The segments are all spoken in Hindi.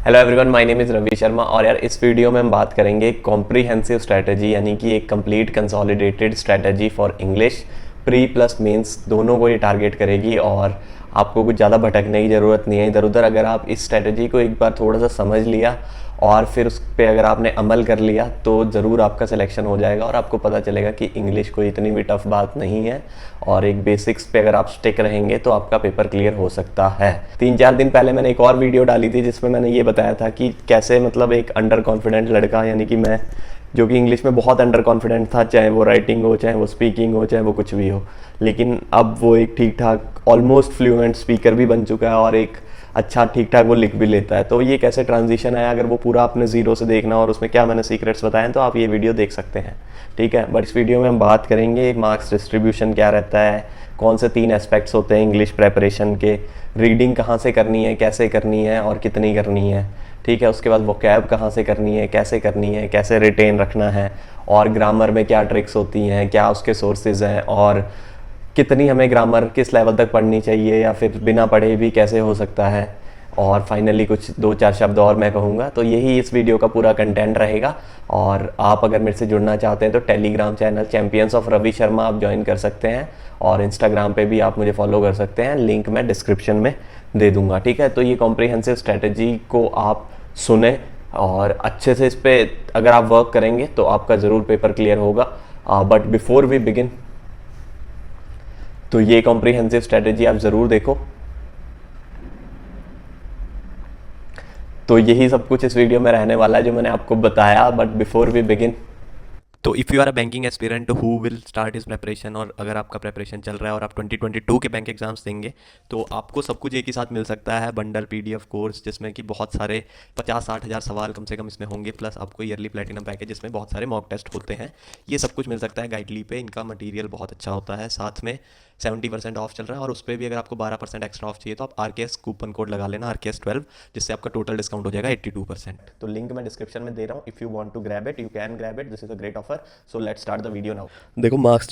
Hello everyone, my name is Ravi Sharma. और यार इस वीडियो में हम बात करेंगे कॉम्प्रीहेंसिव स्ट्रैटेजी, यानी कि एक complete consolidated strategy for English. Pre plus mains दोनों को ये टारगेट करेगी और आपको कुछ ज़्यादा भटकने की ज़रूरत नहीं है इधर उधर। अगर आप इस स्ट्रैटेजी को एक बार थोड़ा सा समझ लिया और फिर उस पर अगर आपने अमल कर लिया तो ज़रूर आपका सिलेक्शन हो जाएगा और आपको पता चलेगा कि इंग्लिश कोई इतनी भी टफ बात नहीं है। और एक बेसिक्स पे अगर आप स्टिक रहेंगे तो आपका पेपर क्लियर हो सकता है। 3-4 दिन पहले मैंने एक और वीडियो डाली थी जिसमें मैंने ये बताया था कि कैसे मतलब एक अंडर कॉन्फिडेंट लड़का, यानी कि मैं, जो कि इंग्लिश में बहुत अंडर कॉन्फिडेंट था, चाहे वो राइटिंग हो, चाहे वो स्पीकिंग हो, चाहे वो कुछ भी हो, लेकिन अब वो एक ठीक ठाक ऑलमोस्ट फ्लुएंट स्पीकर भी बन चुका है और एक अच्छा ठीक ठाक वो लिख भी लेता है। तो ये कैसे ट्रांजिशन आया, अगर वो पूरा आपने ज़ीरो से देखना और उसमें क्या मैंने सीक्रेट्स बताए तो आप ये वीडियो देख सकते हैं, ठीक है। बट इस वीडियो में हम बात करेंगे मार्क्स डिस्ट्रीब्यूशन क्या रहता है, कौन से 3 एस्पेक्ट्स होते हैं इंग्लिश प्रेपरेशन के, रीडिंग कहाँ से करनी है, कैसे करनी है और कितनी करनी है, ठीक है। उसके बाद वोकैब कहाँ से करनी है, कैसे रिटेन रखना है, और ग्रामर में क्या ट्रिक्स होती हैं, क्या उसके सोर्सेज हैं, और कितनी हमें ग्रामर किस लेवल तक पढ़नी चाहिए या फिर बिना पढ़े भी कैसे हो सकता है, और फाइनली कुछ 2-4 शब्द और मैं कहूँगा। तो यही इस वीडियो का पूरा कंटेंट रहेगा। और आप अगर मेरे से जुड़ना चाहते हैं तो telegram channel champions of Ravi Sharma आप ज्वाइन कर सकते हैं, और इंस्टाग्राम पे भी आप मुझे फॉलो कर सकते हैं, लिंक मैं डिस्क्रिप्शन में दे दूंगा, ठीक है। तो ये कॉम्प्रिहेंसिव स्ट्रेटजी को आप सुने और अच्छे से इस पर अगर आप वर्क करेंगे तो आपका ज़रूर पेपर क्लियर होगा। बट बिफोर वी बिगिन, तो ये कॉम्प्रिहेंसिव स्ट्रेटजी आप ज़रूर देखो। तो यही सब कुछ इस वीडियो में रहने वाला है जो मैंने आपको बताया। बट बिफोर वी बिगिन, तो if you are a banking aspirant who will start is preparation, और अगर आपका प्रेपरेशन चल रहा है और आप 2022 के बैंक एग्जाम्स देंगे तो आपको सब कुछ एक ही साथ मिल सकता है, बंडल पीडीएफ कोर्स जिसमें कि बहुत सारे 50-60 हज़ार सवाल कम से कम इसमें होंगे, प्लस आपको ईयरली प्लेटिनम पैकेज जिसमें बहुत सारे मॉक टेस्ट होते हैं। ये सब कुछ मिल सकता है गाइडली पे। इनका मटीरियल बहुत अच्छा होता है, साथ में 70% ऑफ चल रहा है, और उस पर भी अगर आपको 12% एक्स्ट्रा ऑफ चाहिए तो आप RKS कूपन कोड लगा लेना, RKS12, जिससे आपका टोटल डिस्काउंट हो जाएगा 82%। तो लिंक मैं डिस्क्रिप्शन में दे रहा हूँ, if you want to grab it you can grab it, this is a great offer. So let's start the video now. देखो, मार्क्स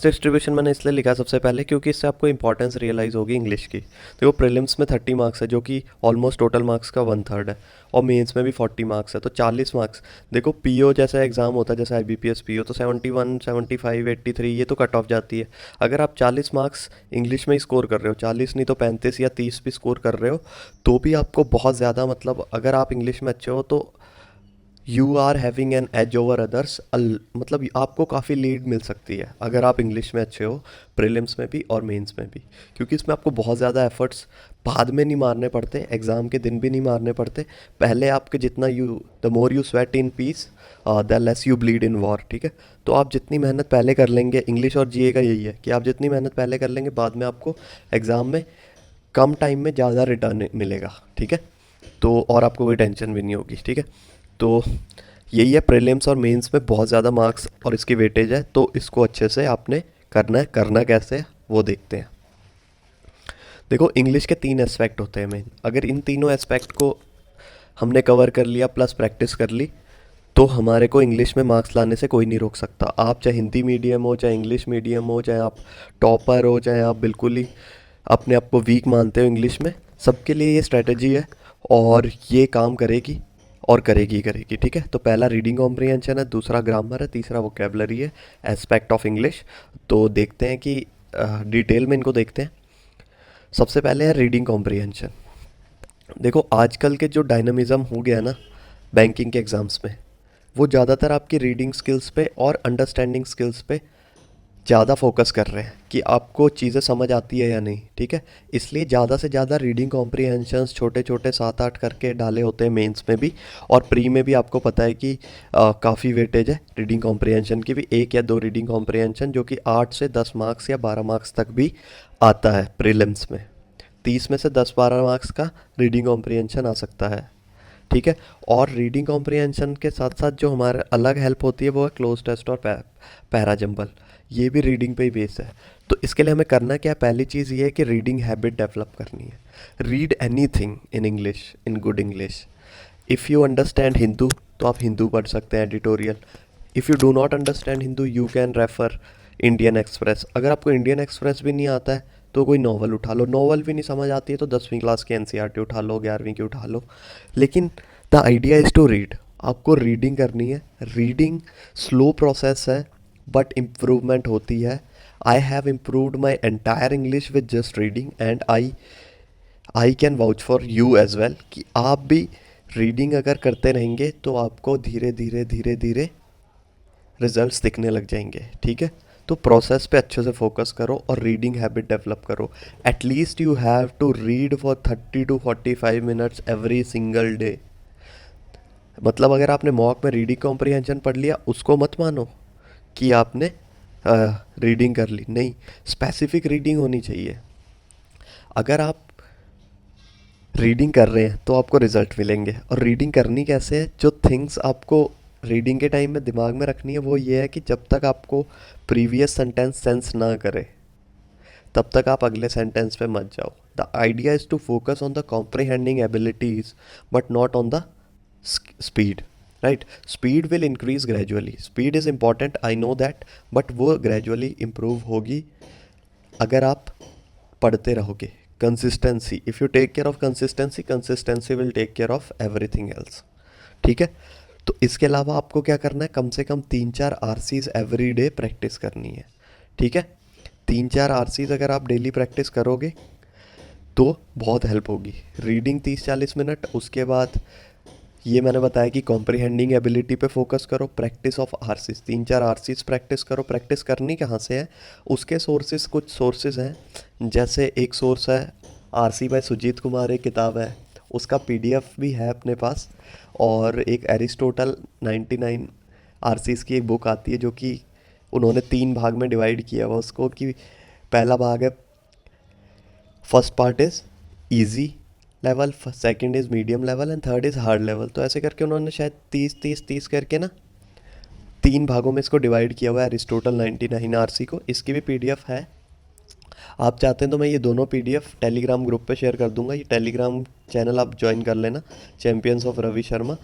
डिस्ट्रीब्यूशन मैंने इसलिए लिखा सबसे पहले क्योंकि इससे आपको इंपॉर्टेंस रियलाइज़ होगी इंग्लिश की। देखो, प्रीलिम्स में 30 मार्क्स है जो कि ऑलमोस्ट टोटल मार्क्स का 1/3 है, और मेंस में भी 40 मार्क्स है, तो 40 मार्क्स। देखो, पीओ जैसा एग्जाम होता है, जैसे IBPS पीओ, तो 71, 75, 83 ये तो कट ऑफ जाती है। अगर आप 40 मार्क्स इंग्लिश में ही स्कोर कर रहे हो, 40 नहीं तो 35 या 30 भी स्कोर कर रहे हो, तो भी आपको बहुत ज़्यादा, मतलब अगर आप इंग्लिश में अच्छे हो तो you are having an edge over others, मतलब आपको काफ़ी लीड मिल सकती है अगर आप इंग्लिश में अच्छे हो, प्रीलिम्स में भी और मेंस में भी, क्योंकि इसमें आपको बहुत ज़्यादा एफर्ट्स बाद में नहीं मारने पड़ते, एग्ज़ाम के दिन भी नहीं मारने पड़ते। पहले आपके जितना the more you sweat in peace the less you bleed in war, ठीक है। तो आप जितनी मेहनत पहले कर लेंगे, इंग्लिश और जीए का यही है कि आप जितनी मेहनत पहले कर लेंगे, बाद में आपको एग्ज़ाम में कम टाइम में ज़्यादा रिटर्न मिलेगा, ठीक है। तो और आपको कोई टेंशन भी नहीं होगी, ठीक है। तो यही है, प्रीलिम्स और मेंस में बहुत ज़्यादा मार्क्स और इसकी वेटेज है, तो इसको अच्छे से आपने करना है। करना कैसे है वो देखते हैं। देखो, इंग्लिश के 3 एस्पेक्ट होते हैं मेन। अगर इन तीनों एस्पेक्ट को हमने कवर कर लिया प्लस प्रैक्टिस कर ली तो हमारे को इंग्लिश में मार्क्स लाने से कोई नहीं रोक सकता। आप चाहे हिंदी मीडियम हो, चाहे इंग्लिश मीडियम हो, चाहे आप टॉपर हो, चाहे आप बिल्कुल ही अपने आप को वीक मानते हो इंग्लिश में, सबके लिए ये स्ट्रेटजी है और ये काम करेगी और करेगी ही करेगी, ठीक है। तो पहला रीडिंग कॉम्प्रिहेंशन है, दूसरा ग्रामर है, तीसरा वोकेबलरी है, एस्पेक्ट ऑफ इंग्लिश। तो देखते हैं कि डिटेल में इनको देखते हैं। सबसे पहले है रीडिंग कॉम्प्रिहेंशन। देखो, आजकल के जो डायनामिज़म हो गया ना बैंकिंग के एग्ज़ाम्स में, वो ज़्यादातर आपकी रीडिंग स्किल्स पे और अंडरस्टैंडिंग स्किल्स पे ज़्यादा फोकस कर रहे हैं कि आपको चीज़ें समझ आती है या नहीं, ठीक है। इसलिए ज़्यादा से ज़्यादा रीडिंग कॉम्प्रिहेंशंस छोटे छोटे 7-8 करके डाले होते हैं मेंस में भी, और प्री में भी आपको पता है कि काफ़ी वेटेज है रीडिंग कॉम्प्रिहेंशन की भी, 1 या 2 रीडिंग कॉम्प्रिहेंशन जो कि 8 से 10 मार्क्स या 12 मार्क्स तक भी आता है प्रीलिम्स में। 30 में से 10-12 मार्क्स का रीडिंग कॉम्प्रिहेंशन आ सकता है, ठीक है। और रीडिंग कॉम्प्रिहेंशन के साथ साथ जो हमारे अलग हेल्प होती है वो है क्लोज टेस्ट और पैरा जंबल, ये भी रीडिंग पे ही बेस है। तो इसके लिए हमें करना क्या है, पहली चीज़ ये है कि रीडिंग हैबिट डेवलप करनी है। Read any thing in English, in good English. If you understand Hindu तो आप हिंदू पढ़ सकते हैं, editorial. If you do not understand Hindu you can refer Indian express. अगर आपको इंडियन एक्सप्रेस भी नहीं आता है तो कोई नॉवल उठा लो, नॉवल भी नहीं समझ आती है तो 10वीं क्लास की एनसीईआरटी उठा लो, 11वीं की उठा लो। लेकिन the idea is to read, आपको रीडिंग करनी है। रीडिंग स्लो प्रोसेस है बट इम्प्रूवमेंट होती है। I have improved my entire English with just reading and I can vouch for you as well कि आप भी रीडिंग अगर करते रहेंगे तो आपको धीरे धीरे धीरे धीरे रिजल्ट्स दिखने लग जाएंगे। ठीक है, तो प्रोसेस पे अच्छे से फोकस करो और रीडिंग हैबिट डेवलप करो। At least you have to read for 30 to 45 minutes every single day. मतलब अगर आपने मॉक में रीडिंग कॉम्प्रिहेंशन पढ़ लिया, उसको मत मानो कि आपने रीडिंग कर ली, नहीं, स्पेसिफिक रीडिंग होनी चाहिए। अगर आप रीडिंग कर रहे हैं तो आपको रिजल्ट मिलेंगे। और रीडिंग करनी कैसे है, जो थिंग्स आपको रीडिंग के टाइम में दिमाग में रखनी है वो ये है कि जब तक आपको प्रीवियस सेंटेंस सेंस ना करे तब तक आप अगले सेंटेंस पे मत जाओ। The idea is to focus on the comprehending abilities but not on the speed, right. Speed will increase gradually, speed is important, I know that, but वो ग्रेजुअली इम्प्रूव होगी अगर आप पढ़ते रहोगे। Consistency, if you take care of consistency, consistency will take care of everything else. ठीक है, तो इसके अलावा आपको क्या करना है, कम से कम 3-4 आरसीज एवरी डे प्रैक्टिस करनी है। ठीक है, 3-4 आरसीज अगर आप डेली प्रैक्टिस करोगे तो बहुत हेल्प होगी। रीडिंग 30-40 मिनट, उसके बाद ये मैंने बताया कि कॉम्प्रिहेंडिंग एबिलिटी पे फोकस करो, practice of RCs, 3-4 RCs practice करो। प्रैक्टिस करनी कहाँ से है, उसके सोर्सेज, कुछ सोर्सेज हैं, जैसे एक सोर्स है आरसी बाय सुजीत कुमार, एक किताब है, उसका पीडीएफ भी है अपने पास। और एक एरिस्टोटल 99 आरसीज की एक बुक आती है जो कि उन्होंने 3 भाग में डिवाइड किया हुआ उसको, कि पहला भाग है, first part is easy level, second is medium level and third is hard level. तो ऐसे करके उन्होंने शायद 30-30-30 करके ना 3 भागों में इसको डिवाइड किया हुआ है एरिस्टोटल 99 आरसी को। इसकी भी पीडीएफ है, आप चाहते हैं तो मैं ये दोनों पीडीएफ टेलीग्राम ग्रुप पे शेयर कर दूंगा। ये टेलीग्राम चैनल आप ज्वाइन कर लेना, चैम्पियंस ऑफ रवि शर्मा,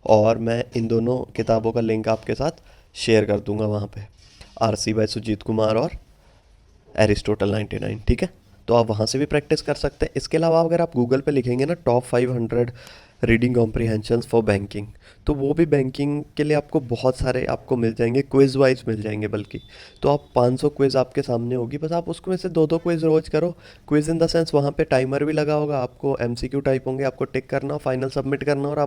और मैं इन दोनों किताबों का लिंक आपके साथ शेयर कर दूंगा वहाँ पे, आरसी बाय सुजीत कुमार और एरिस्टोटल 99। ठीक है, तो आप वहाँ से भी प्रैक्टिस कर सकते हैं। इसके अलावा अगर आप गूगल पे लिखेंगे ना top 500 reading comprehensions for banking, तो वो भी बैंकिंग के लिए आपको बहुत सारे आपको मिल जाएंगे, क्विज़ वाइज मिल जाएंगे बल्कि। तो आप 500 क्विज़ आपके सामने होगी, बस आप उसको में से 2-2 क्विज़ रोज करो। क्विज़ इन द सेंस वहाँ पे टाइमर भी लगा होगा, आपको एमसीक्यू टाइप होंगे, आपको टिक करना, फाइनल सबमिट करना, और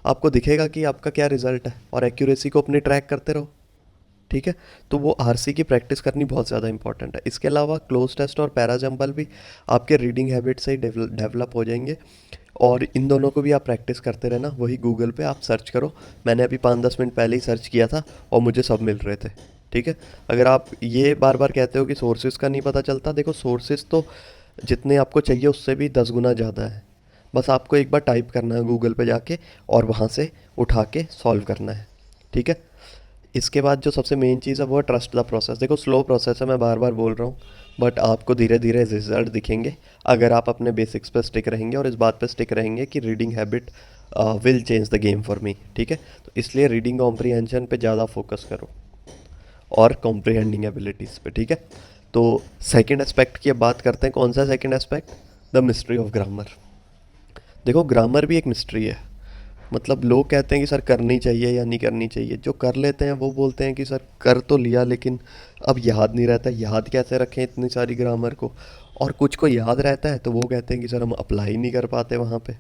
आपको दिखेगा कि आपका क्या रिजल्ट है, और एक्यूरेसी को अपनी ट्रैक करते रहो। ठीक है, तो वो आरसी की प्रैक्टिस करनी बहुत ज़्यादा इंपॉर्टेंट है। इसके अलावा क्लोज टेस्ट और पैराजम्पल भी आपके रीडिंग हैबिट से ही डेवलप हो जाएंगे, और इन दोनों को भी आप प्रैक्टिस करते रहना। वही गूगल पे आप सर्च करो, मैंने अभी 5-10 मिनट पहले ही सर्च किया था और मुझे सब मिल रहे थे। ठीक है, अगर आप ये बार बार कहते हो कि सोर्सेज का नहीं पता चलता, देखो सोर्सेज तो जितने आपको चाहिए उससे भी 10 गुना ज़्यादा है। बस आपको एक बार टाइप करना है गूगल पे जाके और वहाँ से उठा के सॉल्व करना है। ठीक है, इसके बाद जो सबसे मेन चीज़ है वो है ट्रस्ट द प्रोसेस। देखो स्लो प्रोसेस है, मैं बार बार बोल रहा हूँ, बट आपको धीरे धीरे रिजल्ट दिखेंगे अगर आप अपने बेसिक्स पे स्टिक रहेंगे और इस बात पे स्टिक रहेंगे कि reading habit will change the game for me. ठीक है, तो इसलिए रीडिंग कॉम्प्रिहेंशन पे ज़्यादा फोकस करो और कॉम्प्रिहेंडिंग एबिलिटीज़ पे। ठीक है, तो सेकेंड एस्पेक्ट की अब बात करते हैं। कौन सा second aspect, the mystery of grammar. देखो ग्रामर भी एक मिस्ट्री है। मतलब लोग कहते हैं कि सर करनी चाहिए या नहीं करनी चाहिए, जो कर लेते हैं वो बोलते हैं कि सर कर तो लिया लेकिन अब याद नहीं रहता, याद कैसे रखें इतनी सारी ग्रामर को। और कुछ को याद रहता है तो वो कहते हैं कि सर हम अप्लाई नहीं कर पाते वहाँ पे।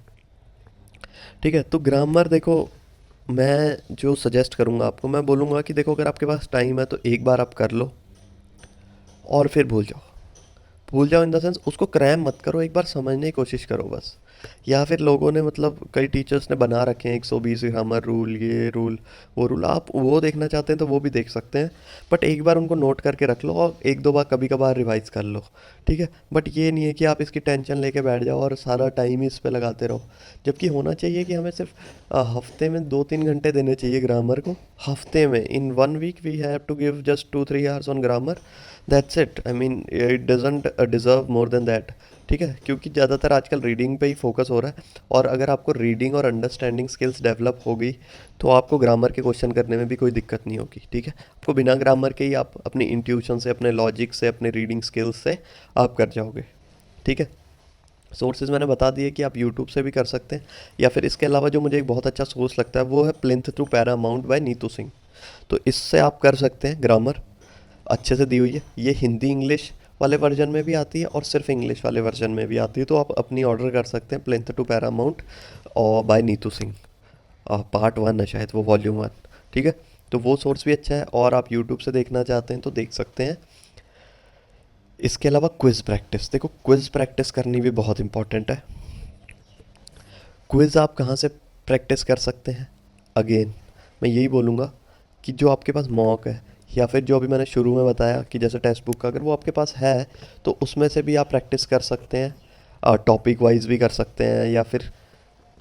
ठीक है, तो ग्रामर देखो, मैं जो सजेस्ट करूँगा आपको, मैं बोलूँगा कि देखो अगर आपके पास टाइम है तो एक बार आप कर लो और फिर भूल जाओ। भूल जाओ इन द सेंस उसको क्रैम मत करो, एक बार समझने की कोशिश करो बस। या फिर लोगों ने मतलब कई टीचर्स ने बना रखे हैं 120 ग्रामर रूल, ये रूल वो रूल, आप वो देखना चाहते हैं तो वो भी देख सकते हैं, बट एक बार उनको नोट करके रख लो और 1-2 बार कभी कभार रिवाइज कर लो। ठीक है, बट ये नहीं है कि आप इसकी टेंशन लेके बैठ जाओ और सारा टाइम ही इस पे लगाते रहो। जबकि होना चाहिए कि हमें सिर्फ हफ्ते में 2-3 घंटे देने चाहिए ग्रामर को। हफ्ते में, in 1 week we have to give just 2-3 hours on grammar, that's it. I mean it doesn't deserve more than that. ठीक है, क्योंकि ज़्यादातर आजकल रीडिंग पे ही फोकस हो रहा है। और अगर आपको रीडिंग और अंडरस्टैंडिंग स्किल्स डेवलप हो गई तो आपको ग्रामर के क्वेश्चन करने में भी कोई दिक्कत नहीं होगी। ठीक है, आपको बिना ग्रामर के ही आप अपनी इंट्यूशन से, अपने लॉजिक से, अपने रीडिंग स्किल्स से आप कर जाओगे। ठीक है, सोर्सेज मैंने बता दिए कि आप यूट्यूब से भी कर सकते हैं, या फिर इसके अलावा जो मुझे एक बहुत अच्छा सोर्स लगता है वो है plinth through paramount by Neetu Singh. तो इससे आप कर सकते हैं, ग्रामर अच्छे से दी हुई है। ये हिंदी इंग्लिश वाले वर्जन में भी आती है और सिर्फ इंग्लिश वाले वर्जन में भी आती है, तो आप अपनी ऑर्डर कर सकते हैं प्लिंथ टू पैरामाउंट और बाय नीतू सिंह। पार्ट 1 है शायद वो, वॉल्यूम 1। ठीक है, तो वो सोर्स भी अच्छा है। और आप यूट्यूब से देखना चाहते हैं तो देख सकते हैं। इसके अलावा क्विज़ प्रैक्टिस, देखो क्विज़ प्रैक्टिस करनी भी बहुत इंपॉर्टेंट है। क्विज़ आप कहाँ से प्रैक्टिस कर सकते हैं? अगेन मैं यही बोलूँगा कि जो आपके पास मॉक है, या फिर जो अभी मैंने शुरू में बताया कि जैसे टेक्स्ट बुक का अगर वो आपके पास है तो उसमें से भी आप प्रैक्टिस कर सकते हैं। टॉपिक वाइज भी कर सकते हैं, या फिर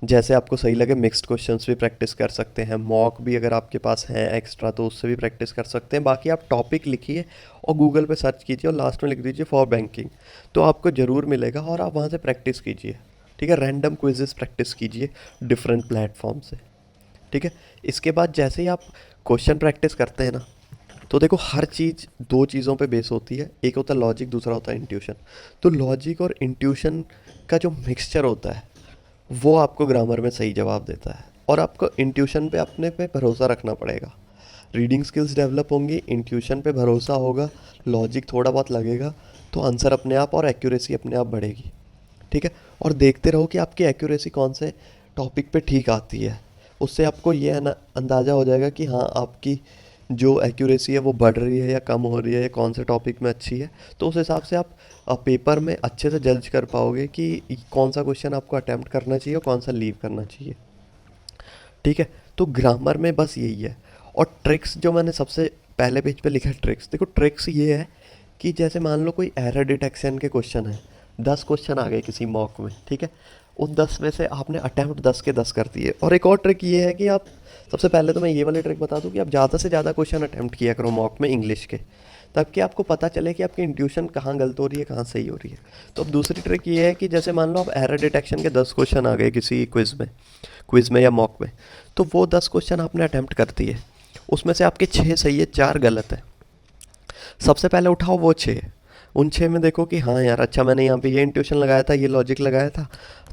जैसे आपको सही लगे मिक्स्ड क्वेश्चंस भी प्रैक्टिस कर सकते हैं। मॉक भी अगर आपके पास है एक्स्ट्रा तो उससे भी प्रैक्टिस कर सकते हैं। बाकी आप टॉपिक लिखिए और गूगल पे सर्च कीजिए और लास्ट में लिख दीजिए फॉर बैंकिंग, तो आपको ज़रूर मिलेगा और आप वहाँ से प्रैक्टिस कीजिए। ठीक है, रैंडम क्विजेस प्रैक्टिस कीजिए डिफरेंट प्लेटफॉर्म से। ठीक है, इसके बाद जैसे ही आप क्वेश्चन प्रैक्टिस करते हैं ना, तो देखो हर चीज़ दो चीज़ों पे बेस होती है, एक होता है लॉजिक, दूसरा होता है इंट्यूशन। तो लॉजिक और इंट्यूशन का जो मिक्सचर होता है वो आपको ग्रामर में सही जवाब देता है। और आपको इंट्यूशन पे अपने पे भरोसा रखना पड़ेगा। रीडिंग स्किल्स डेवलप होंगी, इंट्यूशन पे भरोसा होगा, लॉजिक थोड़ा बहुत लगेगा, तो आंसर अपने आप और एक्यूरेसी अपने आप बढ़ेगी। ठीक है, और देखते रहो कि आपकी एक्यूरेसी कौन से टॉपिक पे ठीक आती है। उससे आपको ये अंदाज़ा हो जाएगा कि हाँ आपकी जो एक्यूरेसी है वो बढ़ रही है या कम हो रही है, या कौन से टॉपिक में अच्छी है। तो उस हिसाब से आप पेपर में अच्छे से जज कर पाओगे कि कौन सा क्वेश्चन आपको अटैम्प्ट करना चाहिए और कौन सा लीव करना चाहिए। ठीक है, तो ग्रामर में बस यही है। और ट्रिक्स जो मैंने सबसे पहले पेज पे लिखा है, ट्रिक्स देखो, ट्रिक्स ये है कि जैसे मान लो कोई एरर डिटेक्शन के क्वेश्चन है, 10 क्वेश्चन आ गए किसी मॉक में। ठीक है, उन 10 में से आपने अटैम्प्ट 10 के 10 कर दिए। और एक और ट्रिक ये है कि आप, सबसे पहले तो मैं ये वाली ट्रिक बता दूं कि आप ज़्यादा से ज़्यादा क्वेश्चन अटैम्प्ट किया करो मॉक में इंग्लिश के, ताकि आपको पता चले कि आपकी इंट्यूशन कहाँ गलत हो रही है, कहाँ सही हो रही है। तो अब दूसरी ट्रिक ये है कि जैसे मान लो आप एरर डिटेक्शन के 10 क्वेश्चन आ गए किसी क्विज़ में या मॉक में, तो वो 10 क्वेश्चन आपने अटैम्प्ट कर दिए, उसमें से आपके 6 सही है, 4 गलत है। सबसे पहले उठाओ वो 6, उन 6 में देखो कि हाँ यार अच्छा मैंने यहाँ पे ये इंट्यूशन लगाया था, ये लॉजिक लगाया था,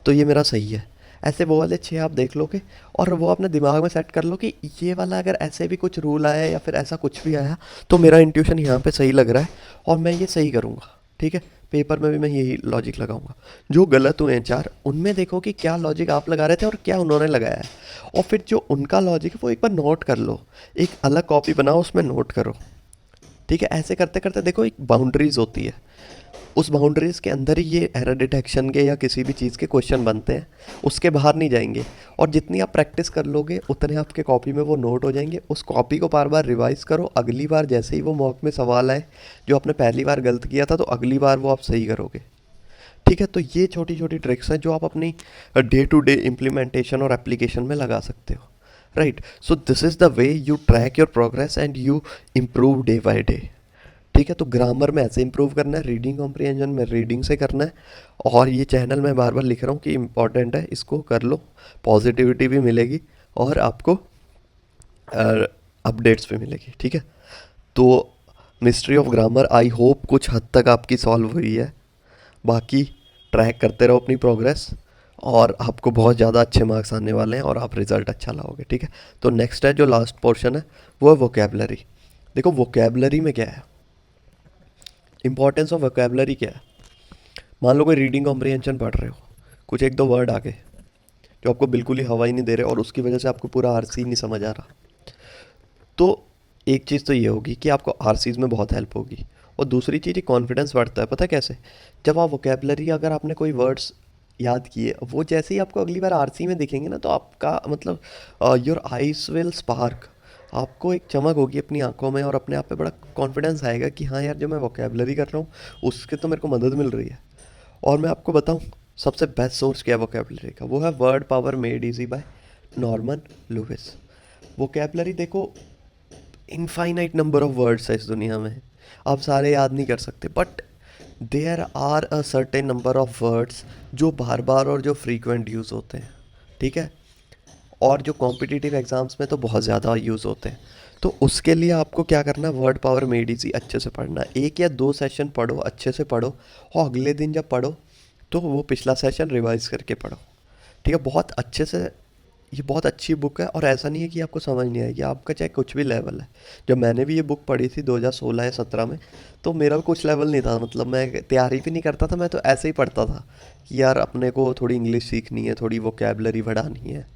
तो ये मेरा सही है। ऐसे वो वाले 6 आप देख लोगे और वो अपने दिमाग में सेट कर लो कि ये वाला अगर ऐसे भी कुछ रूल आया या फिर ऐसा कुछ भी आया तो मेरा इंट्यूशन यहाँ पे सही लग रहा है और मैं ये सही करूँगा। ठीक है, पेपर में भी मैं यही लॉजिक लगाऊंगा। जो गलत हुए हैं 4, उनमें देखो कि क्या लॉजिक आप लगा रहे थे और क्या उन्होंने लगाया है, और फिर जो उनका लॉजिक है वो एक बार नोट कर लो, एक अलग कॉपी बनाओ उसमें नोट करो। ठीक है, ऐसे करते करते देखो एक बाउंड्रीज होती है, उस बाउंड्रीज के अंदर ही ये एरर डिटेक्शन के या किसी भी चीज़ के क्वेश्चन बनते हैं, उसके बाहर नहीं जाएंगे। और जितनी आप प्रैक्टिस कर लोगे उतने आपके कॉपी में वो नोट हो जाएंगे। उस कॉपी को बार बार रिवाइज करो, अगली बार जैसे ही वो मॉक में सवाल आए जो आपने पहली बार गलत किया था तो अगली बार वो आप सही करोगे। ठीक है, तो ये छोटी छोटी ट्रिक्स हैं जो आप अपनी डे टू डे इम्प्लीमेंटेशन और एप्लीकेशन में लगा सकते हो। Right, so this is the way you track your progress and you improve day by day. ठीक है, तो ग्रामर में ऐसे इंप्रूव करना है, रीडिंग कॉम्प्रिहेंशन में रीडिंग से करना है। और ये चैनल मैं बार बार लिख रहा हूँ कि इम्पॉर्टेंट है, इसको कर लो, पॉजिटिविटी भी मिलेगी और आपको अपडेट्स भी मिलेगी। ठीक है, तो mystery of grammar I hope कुछ हद तक आपकी सॉल्व हुई है। बाकी ट्रैक करते रहो अपनी प्रोग्रेस और आपको बहुत ज़्यादा अच्छे मार्क्स आने वाले हैं और आप रिज़ल्ट अच्छा लाओगे। ठीक है, तो नेक्स्ट है जो लास्ट पोर्शन है वो है वोकेबलरी। देखो वोकेबलरी में क्या है, इंपॉर्टेंस ऑफ वोकेबलरी क्या है। मान लो कोई रीडिंग कॉम्प्रिहेंशन पढ़ रहे हो, कुछ एक दो वर्ड आ गए जो आपको बिल्कुल ही हवा ही नहीं दे रहे और उसकी वजह से आपको पूरा आरसी नहीं समझ आ रहा, तो एक चीज़ तो ये होगी कि आपको आरसीज में बहुत हेल्प होगी। और दूसरी चीज़, कॉन्फिडेंस बढ़ता है। पता है कैसे? जब आप वोकेबलरी, अगर आपने कोई वर्ड्स याद किए, वो जैसे ही आपको अगली बार आरसी में दिखेंगे ना तो आपका मतलब योर आइज विल स्पार्क, आपको एक चमक होगी अपनी आंखों में और अपने आप पे बड़ा कॉन्फिडेंस आएगा कि हाँ यार जो मैं वोकेबलरी कर रहा हूँ उसके तो मेरे को मदद मिल रही है। और मैं आपको बताऊँ सबसे बेस्ट सोर्स क्या है वोकेबलरी का, वो है word power made easy by Norman Lewis. Vocabulary देखो, इनफाइनाइट नंबर ऑफ वर्ड्स है इस दुनिया में, आप सारे याद नहीं कर सकते, but there are a certain number of words जो बार बार और जो फ्रीक्वेंट यूज़ होते हैं, ठीक है, और जो कॉम्पिटिटिव एग्ज़ाम्स में तो बहुत ज़्यादा यूज़ होते हैं। तो उसके लिए आपको क्या करना है, वर्ड पावर मेड इजी अच्छे से पढ़ना है, 1 या 2 सेशन पढ़ो, अच्छे से पढ़ो, और अगले दिन जब पढ़ो तो वो पिछला सेशन रिवाइज करके पढ़ो, ठीक है, बहुत अच्छे से। ये बहुत अच्छी बुक है, और ऐसा नहीं है कि आपको समझ नहीं आएगी, आपका चाहे कुछ भी लेवल है। जब मैंने भी ये बुक पढ़ी थी 2016 या 17 में, तो मेरा भी कुछ लेवल नहीं था, मतलब मैं तैयारी भी नहीं करता था, मैं तो ऐसे ही पढ़ता था कि यार अपने को थोड़ी इंग्लिश सीखनी है, थोड़ी वोकेबलरी बढ़ानी है।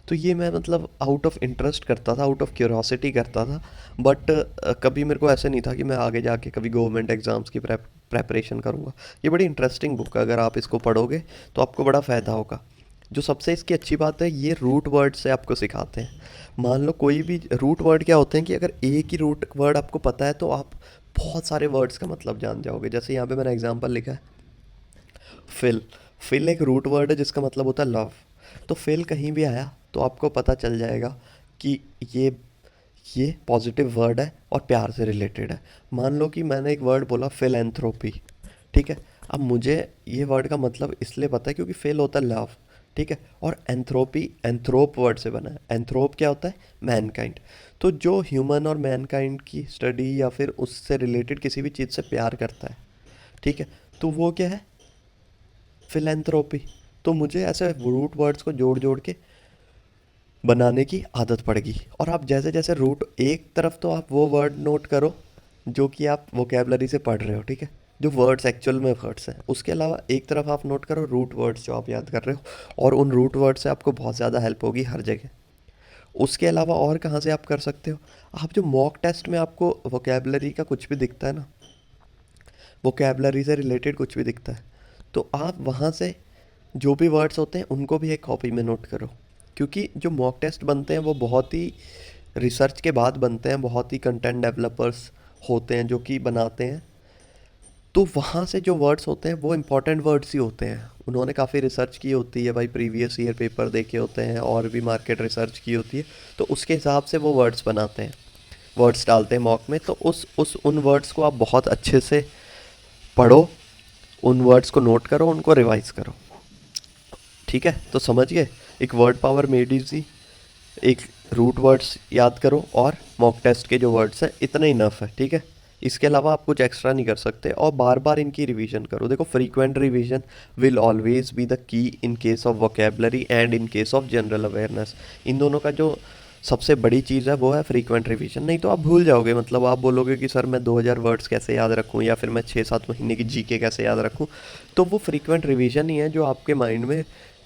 तो ये मैं मतलब आउट ऑफ इंटरेस्ट करता था, आउट ऑफ क्यूरोसिटी करता था। बट कभी मेरे को ऐसे नहीं था कि मैं आगे जाके कभी गवर्नमेंट एग्ज़ाम्स की प्रेपरेशन करूँगा। ये बड़ी इंटरेस्टिंग बुक है, अगर आप इसको पढ़ोगे तो आपको बड़ा फ़ायदा होगा। जो सबसे इसकी अच्छी बात है, ये रूट वर्ड से आपको सिखाते हैं। मान लो कोई भी रूट वर्ड क्या होते हैं कि अगर एक ही रूट वर्ड आपको पता है तो आप बहुत सारे वर्ड्स का मतलब जान जाओगे। जैसे यहाँ पे मैंने एग्जांपल लिखा है, फिल। फिल एक रूट वर्ड है जिसका मतलब होता है लव। तो फिल कहीं भी आया तो आपको पता चल जाएगा कि ये पॉजिटिव वर्ड है और प्यार से रिलेटेड है। मान लो कि मैंने एक वर्ड बोला फिलैंथ्रोपी, ठीक है। अब मुझे ये वर्ड का मतलब इसलिए पता है क्योंकि फिल होता है लव, ठीक है, और एंथ्रोपी एंथ्रोप वर्ड से बना है। एंथ्रोप क्या होता है, मैनकाइंड। तो जो ह्यूमन और मैनकाइंड की स्टडी या फिर उससे रिलेटेड किसी भी चीज़ से प्यार करता है, ठीक है, तो वो क्या है, फिलैंथ्रोपी। तो मुझे ऐसे रूट वर्ड्स को जोड़ जोड़ के बनाने की आदत पड़ेगी। और आप जैसे जैसे रूट, एक तरफ तो आप वो वर्ड नोट करो जो कि आप वोकेबलरी से पढ़ रहे हो, ठीक है, जो वर्ड्स एक्चुअल में वर्ड्स हैं। उसके अलावा एक तरफ आप नोट करो रूट वर्ड्स जो आप याद कर रहे हो, और उन रूट वर्ड से आपको बहुत ज़्यादा हेल्प होगी हर जगह। उसके अलावा और कहाँ से आप कर सकते हो, आप जो मॉक टेस्ट में आपको वोकेबलरी का कुछ भी दिखता है ना, वोकेबलरी से रिलेटेड कुछ भी दिखता है, तो आप वहाँ से जो भी वर्ड्स होते हैं उनको भी एक कॉपी में नोट करो। क्योंकि जो मॉक टेस्ट बनते हैं वो बहुत ही रिसर्च के बाद बनते हैं, बहुत ही कंटेंट डेवलपर्स होते हैं जो कि बनाते हैं। तो वहाँ से जो वर्ड्स होते हैं वो इम्पॉर्टेंट वर्ड्स ही होते हैं। उन्होंने काफ़ी रिसर्च की होती है भाई, प्रीवियस ईयर पेपर देखे होते हैं और भी मार्केट रिसर्च की होती है, तो उसके हिसाब से वो वर्ड्स बनाते हैं, वर्ड्स डालते हैं मॉक में। तो उस उन वर्ड्स को आप बहुत अच्छे से पढ़ो, उन वर्ड्स को नोट करो, उनको रिवाइज करो, ठीक है। तो समझ गए, एक वर्ड पावर मेड इजी, एक रूट वर्ड्स याद करो, और मॉक टेस्ट के जो वर्ड्स हैं इतना इनफ है, ठीक है। इसके अलावा आप कुछ एक्स्ट्रा नहीं कर सकते, और बार बार इनकी रिवीजन करो। देखो, frequent revision will always be the key in case of vocabulary and in case of general awareness. इन दोनों का जो सबसे बड़ी चीज़ है वो है फ्रीक्वेंट रिवीजन। नहीं तो आप भूल जाओगे, मतलब आप बोलोगे कि सर मैं 2000 वर्ड्स कैसे याद रखूं, या फिर मैं 6-7 महीने की जीके कैसे याद रखूं। तो वो फ्रीक्वेंट रिवीजन ही है जो आपके माइंड में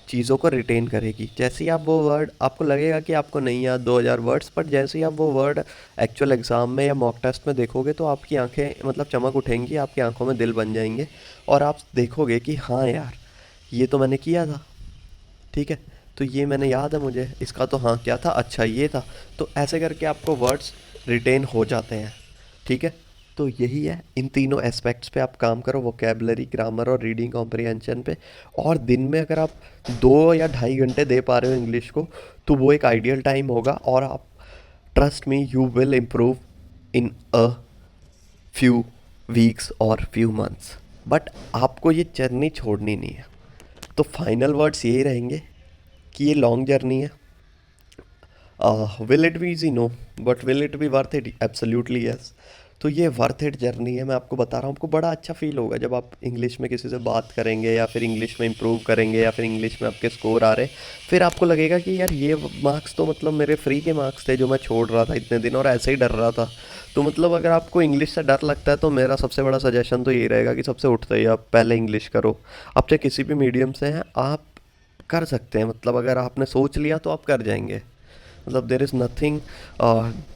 चीज़ों को रिटेन करेगी। जैसे ही आप वो वर्ड, आपको लगेगा कि आपको नहीं याद 2000 वर्ड्स, पर जैसे ही आप वो वर्ड एक्चुअल एग्ज़ाम में या मॉक टेस्ट में देखोगे तो आपकी आंखें मतलब चमक उठेंगी, आपकी आंखों में दिल बन जाएंगे, और आप देखोगे कि हाँ यार, ये तो मैंने किया था, ठीक है, तो ये मैंने याद है मुझे, इसका तो हाँ क्या था, अच्छा ये था। तो ऐसे करके आपको वर्ड्स रिटेन हो जाते हैं, ठीक है। तो यही है, इन तीनों एस्पेक्ट्स पे आप काम करो, वोकेबलरी, ग्रामर और रीडिंग कॉम्प्रिहेंशन पे। और दिन में अगर आप 2 या 2.5 घंटे दे पा रहे हो इंग्लिश को, तो वो एक आइडियल टाइम होगा, और आप, trust me, you will improve in a few weeks और फ्यू मंथ्स। बट आपको ये जर्नी छोड़नी नहीं है। तो फाइनल वर्ड्स यही रहेंगे कि ये लॉन्ग जर्नी है। Will it be easy, no, but will it be worth it, absolutely yes. तो ये वर्थ इट जर्नी है, मैं आपको बता रहा हूँ। आपको बड़ा अच्छा फील होगा जब आप इंग्लिश में किसी से बात करेंगे, या फिर इंग्लिश में इम्प्रूव करेंगे, या फिर इंग्लिश में आपके स्कोर आ रहे। फिर आपको लगेगा कि यार ये मार्क्स तो मतलब मेरे फ्री के मार्क्स थे जो मैं छोड़ रहा था इतने दिन और ऐसे ही डर रहा था। तो मतलब अगर आपको इंग्लिश से डर लगता है तो मेरा सबसे बड़ा सजेशन तो यही रहेगा कि सबसे उठते ही आप पहले इंग्लिश करो। आप चाहे किसी भी मीडियम से हैं, आप कर सकते हैं, मतलब अगर आपने सोच लिया तो आप कर जाएंगे। मतलब there is nothing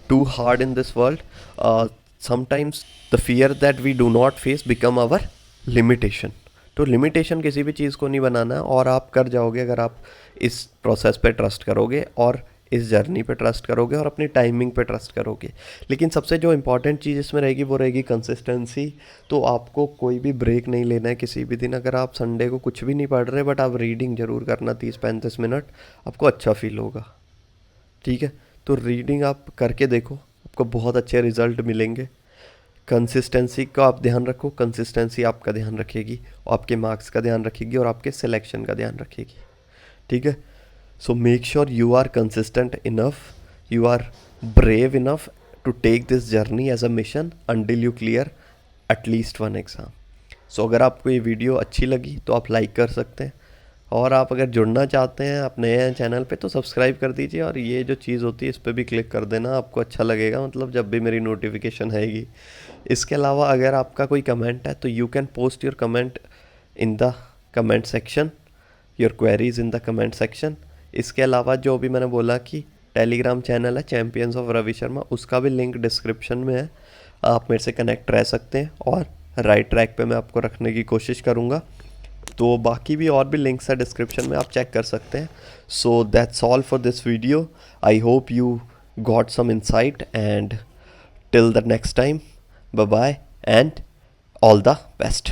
too hard in this world. Sometimes the fear that we do not face become our limitation. तो लिमिटेशन किसी भी चीज़ को नहीं बनाना है, और आप कर जाओगे अगर आप इस प्रोसेस पे ट्रस्ट करोगे, और इस जर्नी पे ट्रस्ट करोगे, और अपनी टाइमिंग पे ट्रस्ट करोगे। लेकिन सबसे जो इंपॉर्टेंट चीज़ इसमें रहेगी वो रहेगी कंसिस्टेंसी। तो आपको कोई भी ब्रेक नहीं लेना है किसी भी दिन। अगर आप संडे को कुछ भी नहीं पढ़ रहे, बट आप रीडिंग ज़रूर करना 30-35 मिनट, आपको अच्छा फील होगा, ठीक है। तो रीडिंग आप करके देखो, आपको बहुत अच्छे रिजल्ट मिलेंगे। कंसिस्टेंसी का आप ध्यान रखो, कंसिस्टेंसी आपका ध्यान रखेगी, आपके मार्क्स का ध्यान रखेगी और आपके सिलेक्शन का ध्यान रखेगी, ठीक है। So make sure you are consistent enough, you are brave enough to take this journey as a mission until you clear at least one exam. So अगर आपको ये वीडियो अच्छी लगी तो आप लाइक कर सकते हैं, और आप अगर जुड़ना चाहते हैं आप नए हैं चैनल पे तो सब्सक्राइब कर दीजिए, और ये जो चीज़ होती है इस पर भी क्लिक कर देना, आपको अच्छा लगेगा, मतलब जब भी मेरी नोटिफिकेशन आएगी। इसके अलावा अगर आपका कोई कमेंट है तो you can post your comment in the comment section, your queries in the comment section. इसके अलावा जो भी मैंने बोला कि टेलीग्राम चैनल है चैम्पियंस ऑफ रवि शर्मा, उसका भी लिंक डिस्क्रिप्शन में है, आप मेरे से कनेक्ट रह सकते हैं और राइट ट्रैक पे मैं आपको रखने की कोशिश करूँगा। तो बाकी भी और भी लिंक्स है डिस्क्रिप्शन में, आप चेक कर सकते हैं। So that's all for this video, I hope you got some insight and till the next time, bye bye and all the best.